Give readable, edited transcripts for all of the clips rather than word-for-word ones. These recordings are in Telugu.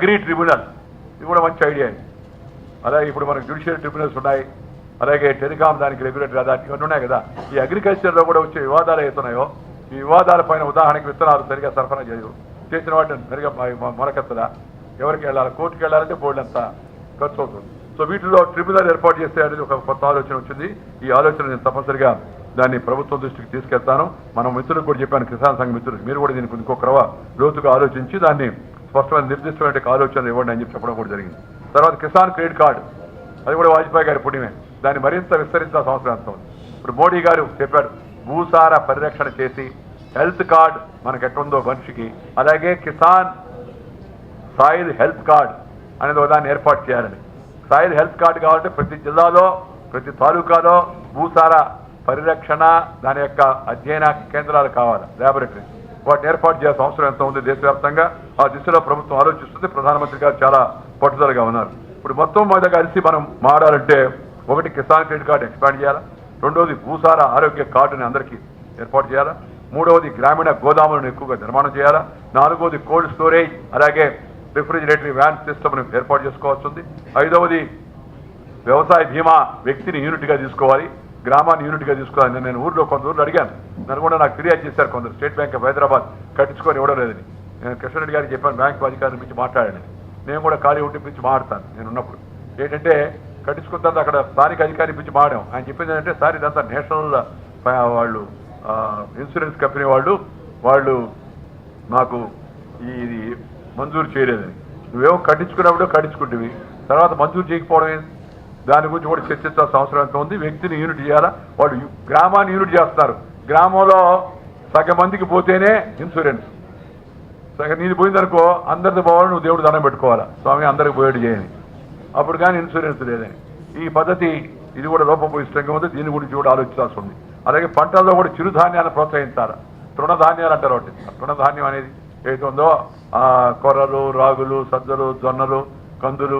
అగ్రి ట్రిబ్యునల్, ఇది కూడా మంచి ఐడియా. అలాగే ఇప్పుడు మనకు జ్యుడిషియల్ ట్రిబ్యునల్స్ ఉన్నాయి, అలాగే టెలికాం దానికి రెగ్యులేటరీ అథారిటీ ఇవన్నీ ఉన్నాయి కదా. ఈ అగ్రికల్చర్లో కూడా వచ్చే వివాదాలు అవుతున్నాయో ఈ వివాదాలపైన ఉదాహరణకి విత్తనాలు సరిగా సరఫరా చేసిన వాటిని సరిగా మొరకెత్తదా, ఎవరికి వెళ్ళాలి, కోర్టుకి వెళ్ళాలంటే బోర్డు అంతా ఖర్చు అవుతుంది. సో వీటిలో ట్రిబ్యునల్ ఏర్పాటు చేస్తే అనేది ఒక కొత్త ఆలోచన వచ్చింది. ఈ ఆలోచన నేను తప్పనిసరిగా దాన్ని ప్రభుత్వం దృష్టికి తీసుకెళ్తాను. మనం మిత్రులకు కూడా చెప్పాను, కిసాన్ సంఘ మిత్రులు, మీరు కూడా దీనికి ఇంకొక లోతుగా ఆలోచించి దాన్ని స్పష్టమైన నిర్దిష్టమైన ఆలోచనలు ఇవ్వండి అని చెప్పి చెప్పడం కూడా జరిగింది. తర్వాత కిసాన్ క్రెడిట్ కార్డు, అది కూడా వాజ్పేయి గారి పుణ్యమే, దాన్ని మరింత విస్తరించాల్సిన అవసరం ఎంత ఉంది. ఇప్పుడు మోడీ గారు చెప్పారు, భూసార పరిరక్షణ చేసి హెల్త్ కార్డ్ మనకు ఎట్టుందో మనిషికి, అలాగే కిసాన్ సాయిల్ హెల్త్ కార్డ్ అనేది దాన్ని ఏర్పాటు చేయాలని. సాయిల్ హెల్త్ కార్డు కావాలంటే ప్రతి జిల్లాలో ప్రతి తాలూకాలో భూసార పరిరక్షణ దాని యొక్క అధ్యయన కేంద్రాలు కావాలి, ల్యాబొరేటరీస్, వాటిని ఏర్పాటు చేయాల్సిన అవసరం ఎంత ఉంది దేశవ్యాప్తంగా. ఆ దిశలో ప్రభుత్వం ఆలోచిస్తుంది. ప్రధానమంత్రి గారు చాలా పట్టుదలగా ఉన్నారు. ఇప్పుడు మొత్తం మీద కలిసి మనం మాడాలంటే ఒకటి కిసాన్ క్రెడిట్ కార్డు ఎక్స్పాండ్ చేయాలా, రెండోది భూసార ఆరోగ్య కార్డుని అందరికీ ఏర్పాటు చేయాలా, మూడవది గ్రామీణ గోదాములను ఎక్కువగా నిర్మాణం చేయాలా, నాలుగవది కోల్డ్ స్టోరేజ్ అలాగే రిఫ్రిజిరేటరీ వ్యాన్ సిస్టమ్ని ఏర్పాటు చేసుకోవాల్సి ఉంది. ఐదవది వ్యవసాయ బీమా వ్యక్తిని యూనిట్గా తీసుకోవాలి, గ్రామాన్ని యూనిట్గా తీసుకోవాలి. నేను కొంత ఊర్లో అడిగాను, నన్ను కూడా నాకు ఫిర్యాదు చేశారు కొందరు, స్టేట్ బ్యాంక్ ఆఫ్ హైదరాబాద్ కట్టించుకొని ఇవ్వడం లేదని. నేను కృష్ణరెడ్డి గారికి చెప్పాను, బ్యాంకు అధికారుల గురించి మాట్లాడాను. నేను కూడా ఖాళీ ఉంటే పిలిచి మాట్లాడతాను. నేను ఉన్నప్పుడు ఏంటంటే కట్టించుకున్న తర్వాత అక్కడ స్థానిక అధికారి పిలిచి మాడాం. ఆయన చెప్పింది ఏంటంటే, సార్ ఇదంతా నేషనల్ వాళ్ళు ఇన్సూరెన్స్ కంపెనీ వాళ్ళు నాకు ఇది మంజూరు చేయలేదని. నువ్వేమో కట్టించుకున్నప్పుడు కట్టించుకుంటేవి, తర్వాత మంజూరు చేయకపోవడం దాని గురించి కూడా చర్చించాల్సిన అవసరం ఎంత ఉంది. వ్యక్తిని యూనిట్ చేయాలా, వాళ్ళు గ్రామాన్ని యూనిట్ చేస్తున్నారు. గ్రామంలో సగం మందికి పోతేనే ఇన్సూరెన్స్, సగం నీది పోయిందనుకో అందరిది పోవాలి, నువ్వు దేవుడు దండం పెట్టుకోవాలా, స్వామి అందరికి పోయేది చేయని, అప్పుడు కానీ ఇన్సూరెన్స్ లేదని. ఈ పద్ధతి ఇది కూడా లోపభూయిష్టంగా ఉంది. దీని గురించి కూడా ఆలోచించాల్సి ఉంది. అలాగే పంటల్లో కూడా చిరుధాన్యాన్ని ప్రోత్సహించాలి. తృణధాన్యాలు అంటారు ఒకటి. తృణధాన్యం అనేది ఏదైతే ఉందో కొర్రలు, రాగులు, సజ్జలు, జొన్నలు, కందులు,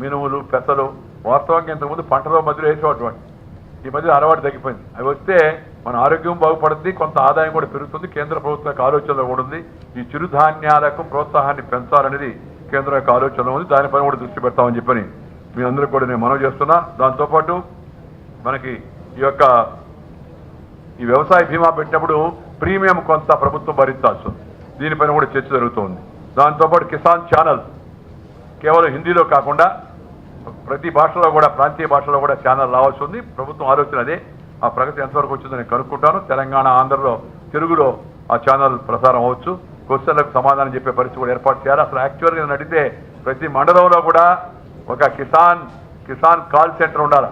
మినుములు, పెసలు, వాస్తవంగా ఇంతకుముందు పంటలో మధ్యలో వేసేవాటి. ఈ మధ్య అలవాటు తగ్గిపోయింది. అవి వస్తే మన ఆరోగ్యం బాగుపడుతుంది, కొంత ఆదాయం కూడా పెరుగుతుంది. కేంద్ర ప్రభుత్వం యొక్క ఆలోచనలో కూడా ఉంది. ఈ చిరుధాన్యాలకు ప్రోత్సాహాన్ని పెంచాలనేది కేంద్రం యొక్క ఆలోచనలో ఉంది. దానిపైన కూడా దృష్టి పెడతామని చెప్పని మీ అందరికీ కూడా నేను మనవి చేస్తున్నా. దాంతోపాటు మనకి ఈ వ్యవసాయ బీమా పెట్టినప్పుడు ప్రీమియం కొంత ప్రభుత్వం భరించాల్సి ఉంది. దీనిపైన కూడా చర్చ జరుగుతోంది. దాంతోపాటు కిసాన్ ఛానల్ కేవలం హిందీలో కాకుండా ప్రతి భాషలో కూడా, ప్రాంతీయ భాషలో కూడా ఛానల్ రావాల్సి ఉంది. ప్రభుత్వం ఆలోచన అదే. ఆ ప్రగతి ఎంతవరకు వచ్చిందో నేను కనుక్కుంటాను. తెలంగాణ, ఆంధ్రలో, తెలుగులో ఆ ఛానల్ ప్రసారం అవ్వచ్చు. క్వశ్చన్లకు సమాధానం చెప్పే పరిస్థితి కూడా ఏర్పాటు చేయాలి. అసలు యాక్చువల్గా నడితే ప్రతి మండలంలో కూడా ఒక కిసాన్ కాల్ సెంటర్ ఉండాలి.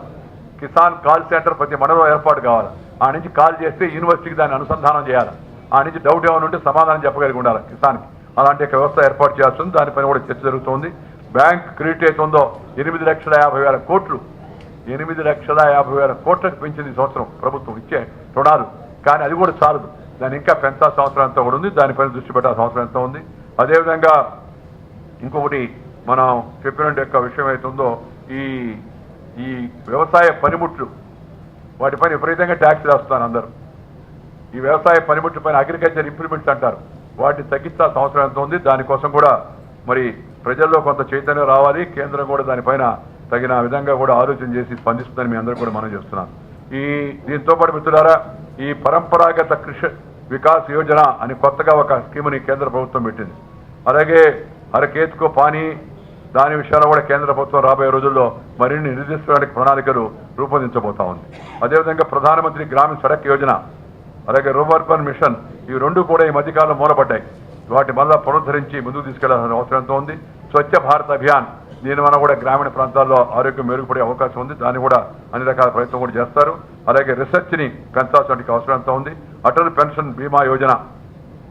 కిసాన్ కాల్ సెంటర్ ప్రతి మండలంలో ఏర్పాటు కావాలి. ఆ నుంచి కాల్ చేస్తే యూనివర్సిటీకి దాన్ని అనుసంధానం చేయాలి. ఆ నుంచి డౌట్ ఏమైనా ఉంటే సమాధానం చెప్పగలిగి ఉండాలి కిసాన్కి. అలాంటి వ్యవస్థ ఏర్పాటు చేయాల్సి ఉంది. దానిపైన కూడా చర్చ జరుగుతోంది. బ్యాంక్ క్రెడిట్ అయితే ఉందో 8,50,000 కోట్లు, 8,50,000 కోట్లకు పెంచింది ఈ సంవత్సరం ప్రభుత్వం ఇచ్చే రుణాలు. కానీ అది కూడా చాలదు, దాన్ని ఇంకా పెంచాల్సిన అవసరం ఎంత కూడా ఉంది. దానిపైన దృష్టి పెట్టాల్సిన అవసరం ఎంత ఉంది. అదేవిధంగా ఇంకొకటి మనం చెప్పిన యొక్క విషయం అవుతుందో ఈ వ్యవసాయ పనిముట్లు, వాటిపైన విపరీతంగా ట్యాక్స్ వేస్తున్నారు అందరూ. ఈ వ్యవసాయ పనిముట్ల పైన అగ్రికల్చర్ ఇంప్లిమెంట్స్ అంటారు, వాటిని తగ్గించాల్సిన అవసరం ఎంత ఉంది. దానికోసం కూడా మరి ప్రజల్లో కొంత చైతన్యం రావాలి. కేంద్రం కూడా దానిపైన తగిన విధంగా కూడా ఆలోచన చేసి స్పందిస్తుందని మీ అందరూ కూడా మనం చేస్తున్నాం. దీంతో పాటు మిత్రులారా, ఈ పరంపరాగత కృషి వికాస్ యోజన అని కొత్తగా ఒక స్కీమ్ని కేంద్ర ప్రభుత్వం పెట్టింది. అలాగే హరకేత్కో పానీ, దాని విషయాల్లో కూడా కేంద్ర ప్రభుత్వం రాబోయే రోజుల్లో మరిన్ని నిర్దిష్టమైన ప్రణాళికలు రూపొందించబోతా ఉంది. అదేవిధంగా ప్రధానమంత్రి గ్రామీణ సడక్ యోజన, అలాగే రూర్బన్ మిషన్, ఇవి రెండు కూడా ఈ మధ్యకాలంలో మూలపడ్డాయి. వాటి మళ్ళా పునరుద్ధరించి ముందుకు తీసుకెళ్లాల్సిన అవసరం ఎంతో ఉంది. స్వచ్ఛ భారత్ అభియాన్, దీనివల్ల కూడా గ్రామీణ ప్రాంతాల్లో ఆరోగ్యం మెరుగుపడే అవకాశం ఉంది. దాన్ని కూడా అన్ని రకాల ప్రయత్నం కూడా చేస్తారు. అలాగే రీసెర్చ్ని పెంచాల్సిన అవసరం ఎంత ఉంది. అటల్ పెన్షన్ బీమా యోజన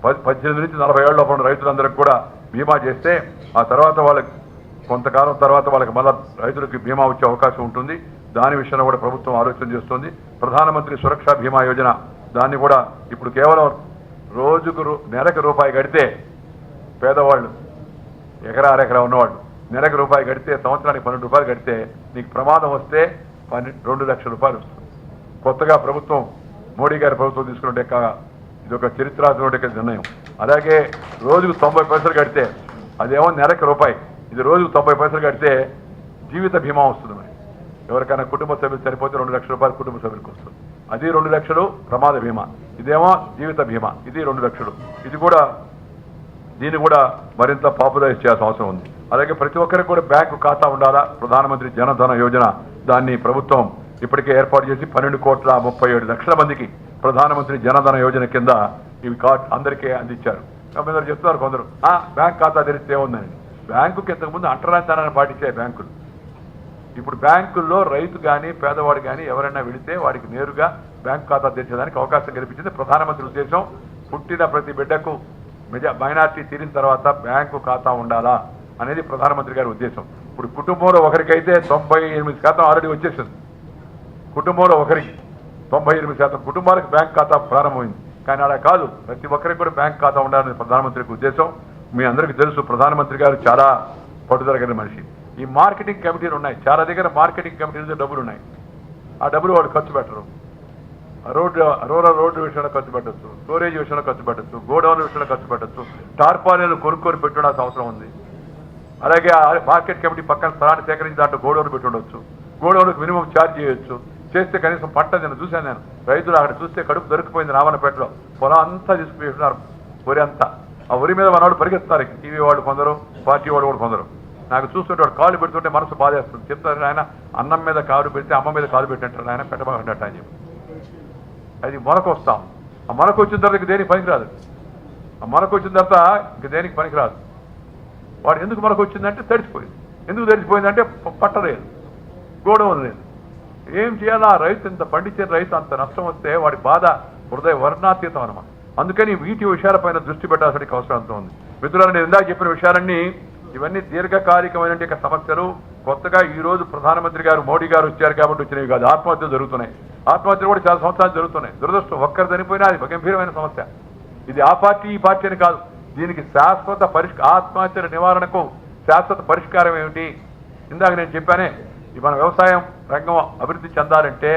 18 నుంచి 40 ఏళ్ల లోపల రైతులందరికీ కూడా బీమా చేస్తే ఆ తర్వాత వాళ్ళకి కొంతకాలం తర్వాత వాళ్ళకి మళ్ళా రైతులకి బీమా వచ్చే అవకాశం ఉంటుంది. దాని విషయంలో కూడా ప్రభుత్వం ఆలోచన చేస్తుంది. ప్రధానమంత్రి సురక్ష బీమా యోజన, దాన్ని కూడా ఇప్పుడు కేవలం నెలకు రూపాయి కడితే, పేదవాళ్ళు ఎకరా ఉన్నవాళ్ళు నెలకు రూపాయి కడితే, సంవత్సరానికి 12 రూపాయలు కడితే నీకు ప్రమాదం వస్తే 2 లక్షల రూపాయలు వస్తుంది. కొత్తగా ప్రభుత్వం, మోడీ గారి ప్రభుత్వం తీసుకున్నట్టు ఇది ఒక చరిత్రాత్మక నిర్ణయం. అలాగే రోజుకు 90 పైసలు కడితే అదేమో నెలకి రూపాయి, ఇది రోజుకు 90 పైసలు కడితే జీవిత బీమా వస్తుంది. మరి ఎవరికైనా కుటుంబ సభ్యులు సరిపోతే 2 లక్షల రూపాయలు కుటుంబ సభ్యులకు వస్తుంది. అది 2 లక్షలు ప్రమాద బీమా, ఇదేమో జీవిత బీమా, ఇది 2 లక్షలు. ఇది కూడా దీన్ని కూడా మరింత పాపులరైజ్ చేయాల్సిన అవసరం ఉంది. అలాగే ప్రతి ఒక్కరికి కూడా బ్యాంకు ఖాతా ఉండాలా. ప్రధానమంత్రి జనధన యోజన దాన్ని ప్రభుత్వం ఇప్పటికే ఏర్పాటు చేసి 12,37,00,000 మందికి ప్రధానమంత్రి జనధన యోజన కింద ఇవి కార్డు అందరికీ అందించారు. కొందరు చెప్తున్నారు, కొందరు బ్యాంక్ ఖాతా తెరిస్తే ఏముందని. బ్యాంకుకి ఇంతకుముందు అంటరానితనాన్ని పాటించే బ్యాంకులు. ఇప్పుడు బ్యాంకుల్లో రైతు కానీ పేదవాడు కానీ ఎవరైనా వెళితే వాడికి నేరుగా బ్యాంక్ ఖాతా తెరిచేదానికి అవకాశం కల్పించింది ప్రధానమంత్రి ఉద్దేశం. పుట్టిన ప్రతి బిడ్డకు మైనార్టీ తీరిన తర్వాత బ్యాంకు ఖాతా ఉండాలా అనేది ప్రధానమంత్రి గారి ఉద్దేశం. ఇప్పుడు కుటుంబంలో ఒకరికైతే 98% ఆల్రెడీ వచ్చేసింది. కుటుంబంలో ఒకరికి 98% కుటుంబాలకు బ్యాంక్ ఖాతా ప్రారంభమైంది. కానీ అలా కాదు, ప్రతి ఒక్కరికి కూడా బ్యాంక్ ఖాతా ఉండాలని ప్రధానమంత్రికి ఉద్దేశం. మీ అందరికీ తెలుసు, ప్రధానమంత్రి గారు చాలా పట్టుదల కలిగిన మనిషి. ఈ మార్కెటింగ్ కమిటీలు ఉన్నాయి, చాలా దగ్గర మార్కెటింగ్ కమిటీలతో డబ్బులు ఉన్నాయి. ఆ డబ్బులు వాడు ఖర్చు పెట్టరు. రోడ్డు విషయంలో ఖర్చు పెట్టచ్చు, స్టోరేజ్ విషయంలో ఖర్చు పెట్టచ్చు, గోడౌన్ విషయంలో ఖర్చు పెట్టచ్చు, టార్పాలీలు కొనుక్కొని పెట్టుకోవాల్సిన అవసరం ఉంది. అలాగే మార్కెట్ కమిటీ పక్కన స్థలాన్ని సేకరించి దాంట్లో గోడౌన్ పెట్టి ఉండొచ్చు. గోడౌన్కి మినిమం ఛార్జ్ చేయొచ్చు. చేస్తే కనీసం పంట నేను చూశాను. నేను రైతులు అక్కడ చూస్తే కడుపు దొరికిపోయింది. రావణపేటలో పొలం అంతా తీసుకుపోతున్నారు, వరి అంతా. ఆ వరి మీద మన వాళ్ళు పరిగెత్తున్నారు, టీవీ వాళ్ళు కొందరు, పార్టీ వాళ్ళు కూడా కొందరు. నాకు చూస్తుంటే వాడు కాలు పెడుతుంటే మనసు బాధేస్తుంది. చెప్తారు, ఆయన అన్నం మీద కాలు పెడితే అమ్మ మీద కాలు పెట్టినట్టు ఆయన పెట్టబడినట్టు అని చెప్పి. అది మొలకు వస్తాం. ఆ మొలకు వచ్చిన తర్వాత ఇంక దేనికి పనికిరాదు. ఆ మొలకు వచ్చిన తర్వాత ఇంక దేనికి పనికిరాదు. వాడు ఎందుకు మొలకు వచ్చిందంటే తడిచిపోయింది. ఎందుకు తడిచిపోయిందంటే పట్టలేదు, గోడౌన్ లేదు. ఏం చేయాలా? రైతు ఇంత పండించిన రైతు అంత నష్టం వస్తే వాడి బాధ హృదయ వర్ణాతీతం అనమాట. అందుకని వీటి విషయాలపైన దృష్టి పెట్టాల్సిన అవసరం అంత ఉంది. మిత్రులారా, నేను ఇందాక చెప్పిన విషయాలన్నీ ఇవన్నీ దీర్ఘకాలికమైన సమస్యలు. కొత్తగా ఈ రోజు ప్రధానమంత్రి గారు మోడీ గారు వచ్చారు కాబట్టి వచ్చినవి కాదు. ఆత్మహత్యలు జరుగుతున్నాయి. ఆత్మహత్యలు కూడా చాలా సంవత్సరాలు జరుగుతున్నాయి. దురదృష్టం, ఒక్కరు చనిపోయినా అది గంభీరమైన సమస్య. ఇది ఆ పార్టీ ఈ పార్టీ అని కాదు. దీనికి శాశ్వత ఆత్మహత్యల నివారణకు శాశ్వత పరిష్కారం ఏమిటి? ఇందాక నేను చెప్పానే, మన వ్యవసాయం రంగం అభివృద్ధి చెందాలంటే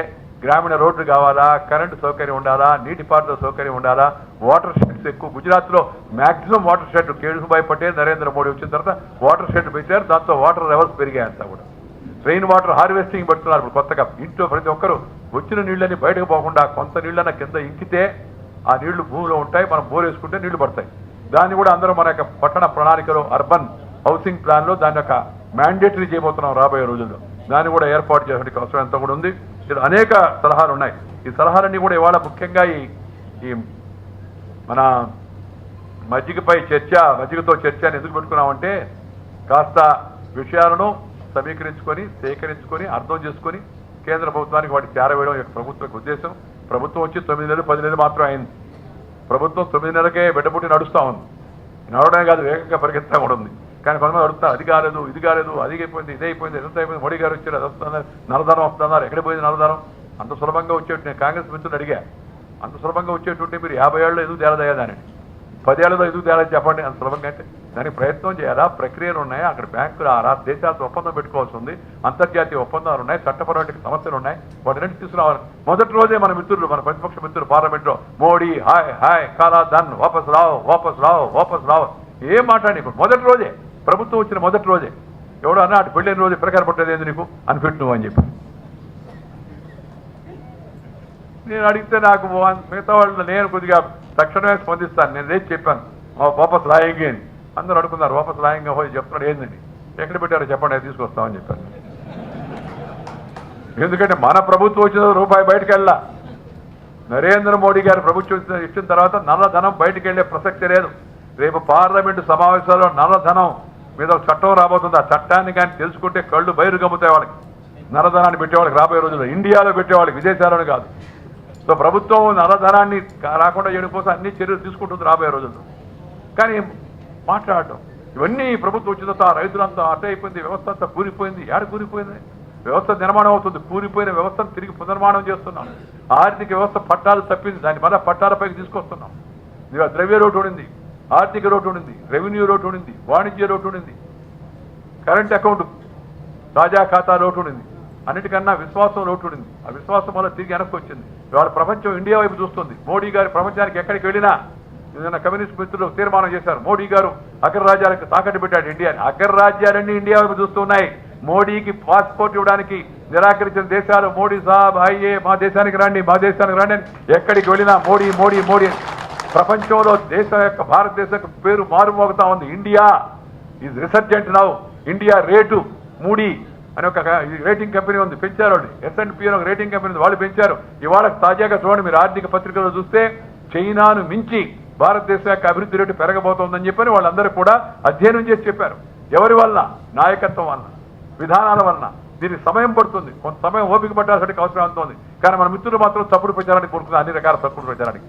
గ్రామీణ రోడ్లు కావాలా, కరెంటు సౌకర్యం ఉండాలా, నీటిపారుదల సౌకర్యం ఉండాలా, వాటర్ షెడ్స్ ఎక్కువ. గుజరాత్లో maximum water shed Keshubhai Patel Narendra Modi వచ్చిన తర్వాత వాటర్ షెడ్ పెట్టారు. దాంతో వాటర్ లెవెల్స్ పెరిగాయంతా కూడా. రెయిన్ వాటర్ హార్వెస్టింగ్ పెడుతున్నారు ఇప్పుడు కొత్తగా. ఇంట్లో ప్రతి ఒక్కరు వచ్చిన నీళ్ళని బయటకు పోకుండా కొంత నీళ్ళన్న కింద ఇంకితే ఆ నీళ్లు భూమిలో ఉంటాయి. మనం బోర్ వేసుకుంటే నీళ్లు పడతాయి. దాన్ని కూడా అందరూ మన యొక్క పట్టణ ప్రణాళికలో, అర్బన్ హౌసింగ్ ప్లాన్లో దాని యొక్క మ్యాండేటరీ చేయబోతున్నాం రాబోయే రోజుల్లో. దాన్ని కూడా ఏర్పాటు చేసే అవసరం ఎంత కూడా ఉంది. ఇలా అనేక సలహాలు ఉన్నాయి. ఈ సలహాలన్నీ కూడా ఇవాళ ముఖ్యంగా ఈ మన మజ్జిగపై చర్చ, మజ్జిగతో చర్చ అని ఎందుకు పెట్టుకున్నామంటే, కాస్త విషయాలను సమీకరించుకొని, సేకరించుకొని, అర్థం చేసుకొని కేంద్ర ప్రభుత్వానికి వాటికి చేరవేయడం యొక్క ప్రభుత్వ ఉద్దేశం. ప్రభుత్వం వచ్చి 9 నెలలు 10 నెలలు మాత్రం అయింది. ప్రభుత్వం 9 నెలలకే బిడ్డపుట్టి నడుస్తూ ఉంది. నడవడమే కాదు, వేగంగా పరిగెత్తా కూడా ఉంది. కానీ కొంతమంది అడుగుతారు, అది కాలేదు, ఇది కాలేదు, అది అయిపోయింది, ఇది అయిపోయింది, ఎంత అయిపోయింది, మోడీ గారు వచ్చారు, అది వస్తున్నారు, నల్లధనం వస్తున్నారు, ఎక్కడ పోయింది నల్లధనం? అంత సులభంగా వచ్చేట్టు నేను కాంగ్రెస్ మిత్రులు అడిగా, అంత సులభంగా వచ్చేటుంటే మీరు 50 ఏళ్ళలో ఎందుకు తేలదయ్యాదని, 10 ఏళ్ళలో ఎందుకు తేలని చెప్పండి. అంత సులభంగా అంటే దానికి ప్రయత్నం చేయాలా, ప్రక్రియలు ఉన్నాయి. అక్కడ బ్యాంకులు దేశాలతో ఒప్పందం పెట్టుకోవాల్సి ఉంది, అంతర్జాతీయ ఒప్పందాలు ఉన్నాయి, చట్టపరమైన సమస్యలు ఉన్నాయి. వాటిని తీసుకురావాలి. మొదటి రోజే మన మిత్రులు, మన ప్రతిపక్ష మిత్రులు పార్లమెంట్లో మోడీ హాయ్ హాయ్ కాలా ధన్ వాపస్ రావు వాపస్ రావు వాపస్ రావు ఏం మాట్లాడి మొదటి రోజే, ప్రభుత్వం వచ్చిన మొదటి రోజే ఎవడో అన్నా అటు పెళ్ళైన రోజు ప్రకారం పట్టేది ఏంది నీకు అనిపెట్టు నువ్వు అని చెప్పి నేను అడిగితే నాకు మిగతా వాళ్ళు నేను కొద్దిగా తక్షణమే స్పందిస్తాను. నేను రేపు చెప్పాను వాపస్ రాయంగి అని. అందరూ అడుగుతున్నారు వాపస్ రాయంగా పోయి చెప్తున్నాడు ఏందండి, ఎక్కడ పెట్టారో చెప్పండి తీసుకొస్తామని చెప్పాను. ఎందుకంటే మన ప్రభుత్వం వచ్చిన రూపాయి బయటకు వెళ్ళా. నరేంద్ర మోడీ గారి ప్రభుత్వం ఇచ్చిన తర్వాత నల్లధనం బయటకు వెళ్లే ప్రసక్తి లేదు. రేపు పార్లమెంటు సమావేశాల్లో నల్లధనం మీద చట్టం రాబోతుంది. ఆ చట్టాన్ని కానీ తెలుసుకుంటే కళ్ళు బయలు గమ్ముతాయి వాళ్ళకి. నల్లధనాన్ని పెట్టేవాళ్ళకి రాబోయే రోజుల్లో ఇండియాలో పెట్టేవాళ్ళకి, విదేశాలను కాదు. సో ప్రభుత్వం నల్లధనాన్ని రాకుండా చేయడం కోసం అన్ని చర్యలు తీసుకుంటుంది రాబోయే రోజుల్లో. కానీ మాట్లాడటం ఇవన్నీ ప్రభుత్వం వచ్చిన తర్వాత రైతులంతా అట్ట అయిపోయింది, వ్యవస్థ అంతా కూలిపోయింది. ఏడ కూలిపోయింది? వ్యవస్థ నిర్మాణం అవుతుంది, కూలిపోయిన వ్యవస్థను తిరిగి పునర్మాణం చేస్తున్నాం. ఆర్థిక వ్యవస్థ పట్టాలు తప్పింది, దాన్ని మళ్ళీ పట్టాలపైకి తీసుకొస్తున్నాం. ద్రవ్య లోటు ఉండింది, ఆర్థిక లోటు ఉండింది, రెవెన్యూ లోటు ఉండింది, వాణిజ్య లోటు ఉండింది, కరెంట్ అకౌంట్ తాజా ఖాతా లోటు ఉండింది, అన్నిటికన్నా విశ్వాసం లోటు ఉండింది. ఆ విశ్వాసం వల్ల తిరిగి వెనక్కి వచ్చింది. ఇవాళ ప్రపంచం ఇండియా వైపు చూస్తుంది. మోడీ గారి ప్రపంచానికి ఎక్కడికి వెళ్ళినా నిన్న కమ్యూనిస్ట్ మిత్రులు తీర్మానం చేశారు. మోడీ గారు అగ్రరాజ్యాలకు తాకట్టు పెట్టాడు ఇండియాని. అగ్రరాజ్యాలన్నీ ఇండియా వైపు చూస్తున్నాయి. మోడీకి పాస్పోర్ట్ ఇవ్వడానికి నిరాకరించిన దేశాలు మోడీ సాబ్ అయ్యే మా దేశానికి రండి, మా దేశానికి రండి అని ఎక్కడికి వెళ్ళినా మోడీ మోడీ మోడీ. ప్రపంచంలో దేశం యొక్క భారతదేశం యొక్క పేరు మారుమోగుతా ఉంది. India is resurgent now. India rate Moody అని ఒక రేటింగ్ కంపెనీ ఉంది, పెంచారు. S&P అని ఒక రేటింగ్ కంపెనీ ఉంది, వాళ్ళు పెంచారు. ఇవాళ తాజాగా చూడండి, మీరు ఆర్థిక పత్రికలో చూస్తే చైనాను మించి భారతదేశం యొక్క అభివృద్ధి రేటు పెరగబోతోందని చెప్పని వాళ్ళందరూ కూడా అధ్యయనం చేసి చెప్పారు. ఎవరి వల్ల? నాయకత్వం వలన, విధానాల వలన. దీనికి సమయం పడుతుంది, కొంత సమయం ఓపిక పట్టాల్సిన అవసరం అవుతుంది. కానీ మన మిత్రులు మాత్రం తప్పుడు ప్రచారానికి కోరుకున్నారు, అన్ని రకాల తప్పుడు ప్రచారానికి.